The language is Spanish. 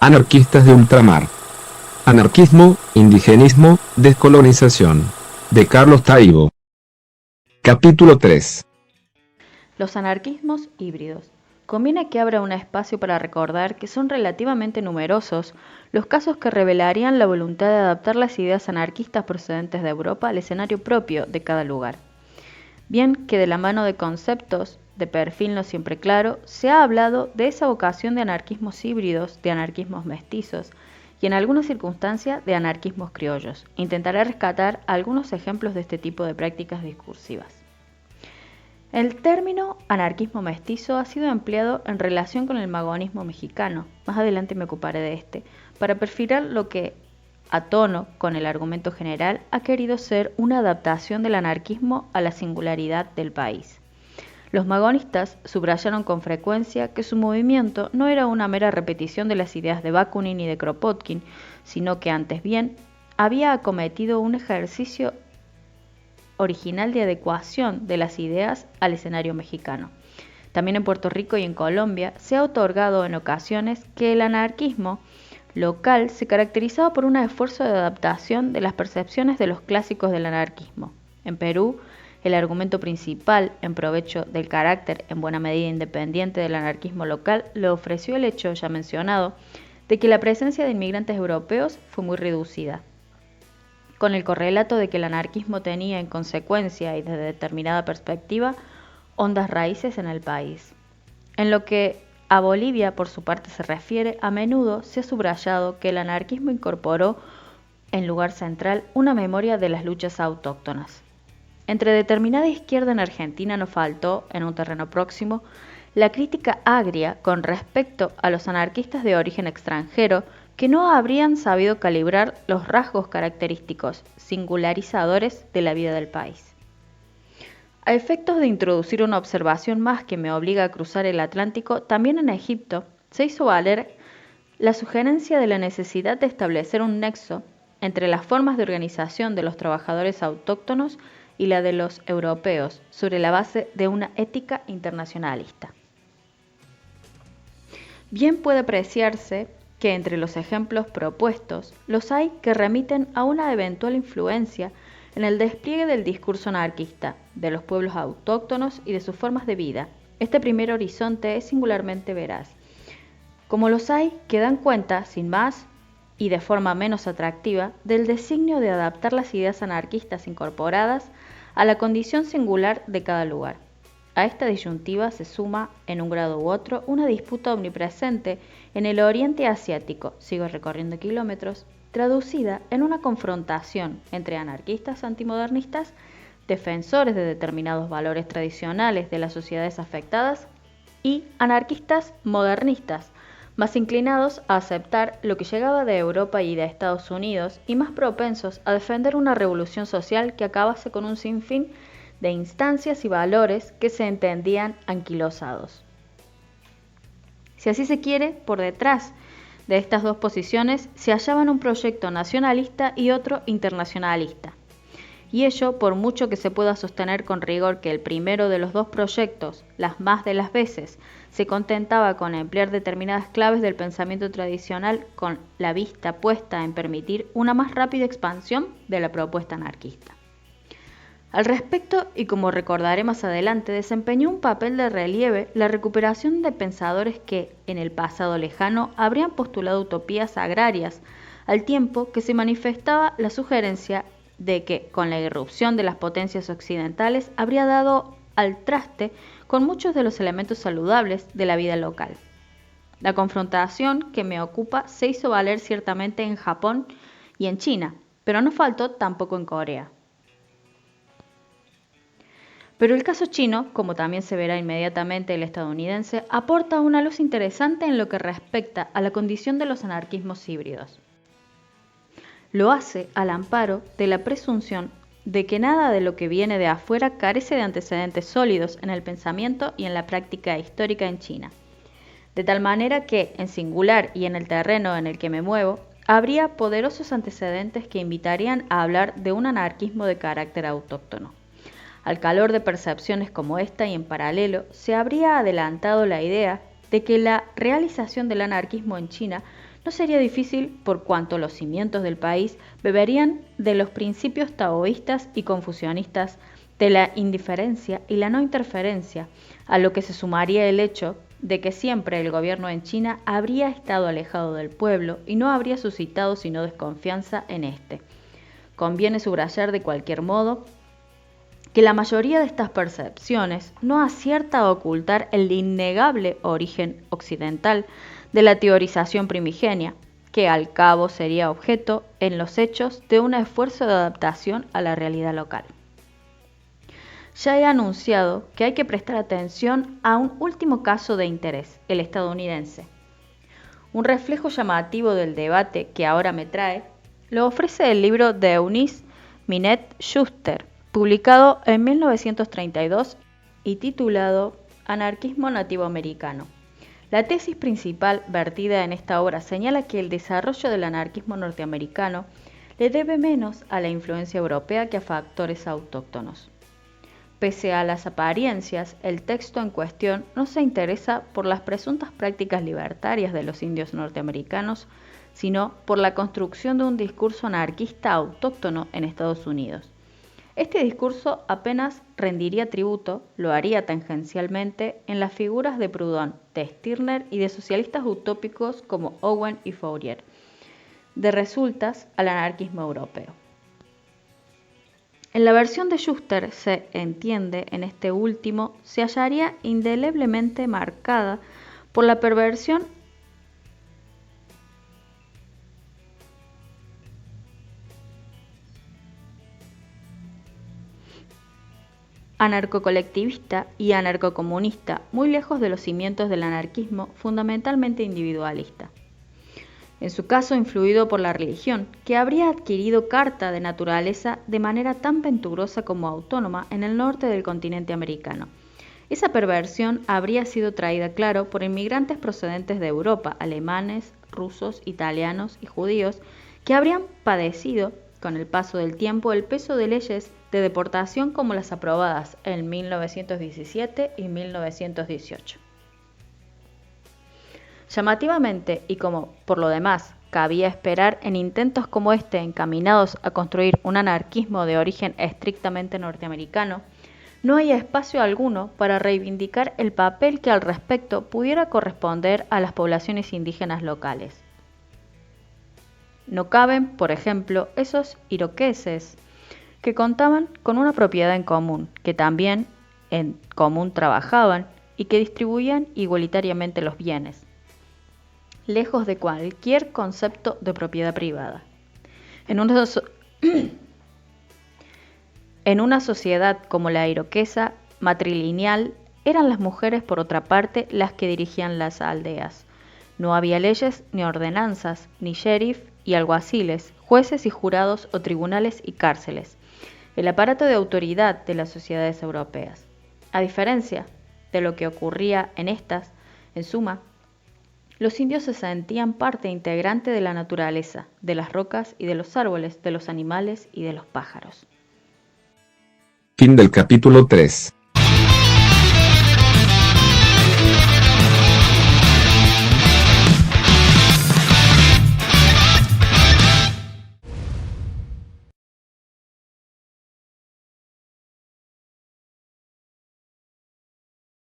Anarquistas de ultramar. Anarquismo, indigenismo, descolonización. De Carlos Taibo. Capítulo 3. Los anarquismos híbridos. Conviene que abra un espacio para recordar que son relativamente numerosos los casos que revelarían la voluntad de adaptar las ideas anarquistas procedentes de Europa al escenario propio de cada lugar. Bien que de la mano de conceptos de perfil no siempre claro, se ha hablado de esa vocación de anarquismos híbridos, de anarquismos mestizos y en algunas circunstancias de anarquismos criollos. Intentaré rescatar algunos ejemplos de este tipo de prácticas discursivas. El término anarquismo mestizo ha sido empleado en relación con el magonismo mexicano, más adelante me ocuparé de este, para perfilar lo que, a tono con el argumento general, ha querido ser una adaptación del anarquismo a la singularidad del país. Los magonistas subrayaron con frecuencia que su movimiento no era una mera repetición de las ideas de Bakunin y de Kropotkin, sino que antes bien había acometido un ejercicio original de adecuación de las ideas al escenario mexicano. También en Puerto Rico y en Colombia se ha otorgado en ocasiones que el anarquismo local se caracterizaba por un esfuerzo de adaptación de las percepciones de los clásicos del anarquismo. En Perú, el argumento principal en provecho del carácter en buena medida independiente del anarquismo local lo ofreció el hecho ya mencionado de que la presencia de inmigrantes europeos fue muy reducida, con el correlato de que el anarquismo tenía en consecuencia y desde determinada perspectiva hondas raíces en el país. En lo que a Bolivia por su parte se refiere, a menudo se ha subrayado que el anarquismo incorporó en lugar central una memoria de las luchas autóctonas. Entre determinada izquierda en Argentina no faltó, en un terreno próximo, la crítica agria con respecto a los anarquistas de origen extranjero que no habrían sabido calibrar los rasgos característicos, singularizadores de la vida del país. A efectos de introducir una observación más que me obliga a cruzar el Atlántico, también en Egipto se hizo valer la sugerencia de la necesidad de establecer un nexo entre las formas de organización de los trabajadores autóctonos y la de los europeos, sobre la base de una ética internacionalista. Bien puede apreciarse que entre los ejemplos propuestos los hay que remiten a una eventual influencia en el despliegue del discurso anarquista, de los pueblos autóctonos y de sus formas de vida. Este primer horizonte es singularmente veraz, como los hay que dan cuenta, sin más y de forma menos atractiva, del designio de adaptar las ideas anarquistas incorporadas a la condición singular de cada lugar. A esta disyuntiva se suma, en un grado u otro, una disputa omnipresente en el oriente asiático, sigo recorriendo kilómetros, traducida en una confrontación entre anarquistas antimodernistas, defensores de determinados valores tradicionales de las sociedades afectadas, y anarquistas modernistas, más inclinados a aceptar lo que llegaba de Europa y de Estados Unidos y más propensos a defender una revolución social que acabase con un sinfín de instancias y valores que se entendían anquilosados. Si así se quiere, por detrás de estas dos posiciones se hallaban un proyecto nacionalista y otro internacionalista. Y ello, por mucho que se pueda sostener con rigor que el primero de los dos proyectos, las más de las veces, se contentaba con emplear determinadas claves del pensamiento tradicional con la vista puesta en permitir una más rápida expansión de la propuesta anarquista. Al respecto, y como recordaré más adelante, desempeñó un papel de relieve la recuperación de pensadores que, en el pasado lejano, habrían postulado utopías agrarias, al tiempo que se manifestaba la sugerencia de que, con la irrupción de las potencias occidentales, habría dado al traste con muchos de los elementos saludables de la vida local. La confrontación que me ocupa se hizo valer ciertamente en Japón y en China, pero no faltó tampoco en Corea. Pero el caso chino, como también se verá inmediatamente el estadounidense, aporta una luz interesante en lo que respecta a la condición de los anarquismos híbridos. Lo hace al amparo de la presunción de que nada de lo que viene de afuera carece de antecedentes sólidos en el pensamiento y en la práctica histórica en China. De tal manera que, en singular y en el terreno en el que me muevo, habría poderosos antecedentes que invitarían a hablar de un anarquismo de carácter autóctono. Al calor de percepciones como esta y en paralelo, se habría adelantado la idea de que la realización del anarquismo en China No sería difícil por cuanto los cimientos del país beberían de los principios taoístas y confucianistas de la indiferencia y la no interferencia, a lo que se sumaría el hecho de que siempre el gobierno en China habría estado alejado del pueblo y no habría suscitado sino desconfianza en éste. Conviene subrayar de cualquier modo que la mayoría de estas percepciones no acierta a ocultar el innegable origen occidental de la teorización primigenia, que al cabo sería objeto, en los hechos, de un esfuerzo de adaptación a la realidad local. Ya he anunciado que hay que prestar atención a un último caso de interés, el estadounidense. Un reflejo llamativo del debate que ahora me trae lo ofrece el libro de Eunice Minette Schuster, publicado en 1932 y titulado Anarquismo nativoamericano. La tesis principal vertida en esta obra señala que el desarrollo del anarquismo norteamericano le debe menos a la influencia europea que a factores autóctonos. Pese a las apariencias, el texto en cuestión no se interesa por las presuntas prácticas libertarias de los indios norteamericanos, sino por la construcción de un discurso anarquista autóctono en Estados Unidos. Este discurso apenas rendiría tributo, lo haría tangencialmente, en las figuras de Proudhon, de Stirner y de socialistas utópicos como Owen y Fourier, de resultas al anarquismo europeo. En la versión de Schuster se entiende, en este último, se hallaría indeleblemente marcada por la perversión anarcocolectivista y anarcocomunista, muy lejos de los cimientos del anarquismo fundamentalmente individualista. En su caso influido por la religión, que habría adquirido carta de naturaleza de manera tan venturosa como autónoma en el norte del continente americano. Esa perversión habría sido traída, claro, por inmigrantes procedentes de Europa, alemanes, rusos, italianos y judíos, que habrían padecido, con el paso del tiempo, el peso de leyes de deportación como las aprobadas en 1917 y 1918. Llamativamente, y como por lo demás cabía esperar en intentos como este encaminados a construir un anarquismo de origen estrictamente norteamericano, no hay espacio alguno para reivindicar el papel que al respecto pudiera corresponder a las poblaciones indígenas locales. No caben, por ejemplo, esos iroqueses que contaban con una propiedad en común, que también en común trabajaban y que distribuían igualitariamente los bienes, lejos de cualquier concepto de propiedad privada. En una sociedad como la iroquesa matrilineal, eran las mujeres, por otra parte, las que dirigían las aldeas. No había leyes ni ordenanzas, ni sheriff y alguaciles, jueces y jurados o tribunales y cárceles, el aparato de autoridad de las sociedades europeas. A diferencia de lo que ocurría en estas, en suma, los indios se sentían parte integrante de la naturaleza, de las rocas y de los árboles, de los animales y de los pájaros. Fin del capítulo 3.